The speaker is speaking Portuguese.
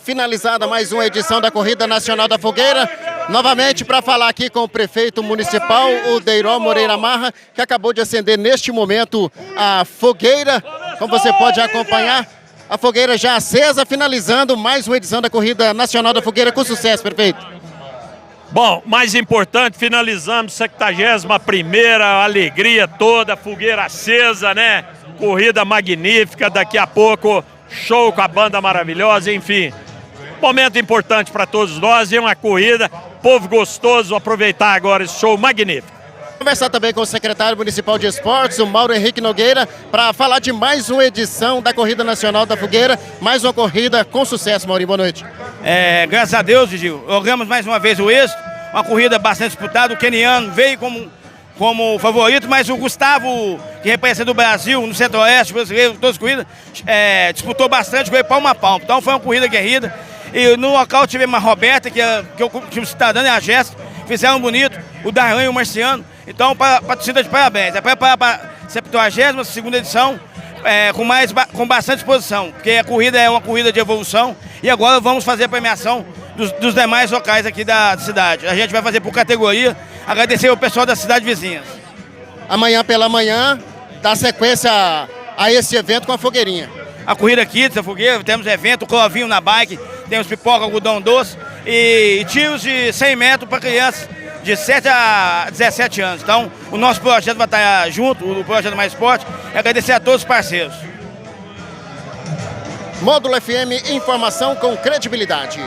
finalizada mais uma edição da Corrida Nacional da Fogueira. Novamente para falar aqui com o prefeito municipal, o Deiró Moreira Marra, que acabou de acender neste momento a fogueira. Como você pode acompanhar, a fogueira já acesa, finalizando mais uma edição da Corrida Nacional da Fogueira com sucesso, prefeito. Bom, mais importante, finalizamos 71ª, a alegria toda, fogueira acesa, né? Corrida magnífica, daqui a pouco show com a banda maravilhosa, enfim. Momento importante para todos nós e uma corrida, povo gostoso, aproveitar agora esse show magnífico. Conversar também com o secretário municipal de esportes, o Mauro Henrique Nogueira, para falar de mais uma edição da Corrida Nacional da Fogueira, mais uma corrida com sucesso. Maurinho, boa noite. Graças a Deus, Gil, logramos mais uma vez o êxito, uma corrida bastante disputada, o keniano veio como favorito, mas o Gustavo, que representa o Brasil no Centro-Oeste, brasileiro, todas as corridas, disputou bastante, veio palmo a palmo. Então foi uma corrida guerrida. E no local tivemos a Roberta, que o time está dando, e a Jéssica, fizeram bonito, o Darlan e o Marciano. Então, para a torcida de parabéns. É para a 72ª edição, com bastante disposição, porque a corrida é uma corrida de evolução. E agora vamos fazer a premiação dos demais locais aqui da cidade. A gente vai fazer por categoria, agradecer ao pessoal da cidade vizinha. Amanhã pela manhã, dá sequência a esse evento com a fogueirinha. A corrida aqui da fogueira, temos evento, clovinho na bike, temos pipoca, algodão doce e tiros de 100 metros para crianças de 7 a 17 anos. Então, o nosso projeto vai estar junto, o projeto Mais Esporte, e agradecer a todos os parceiros. Módulo FM, informação com credibilidade.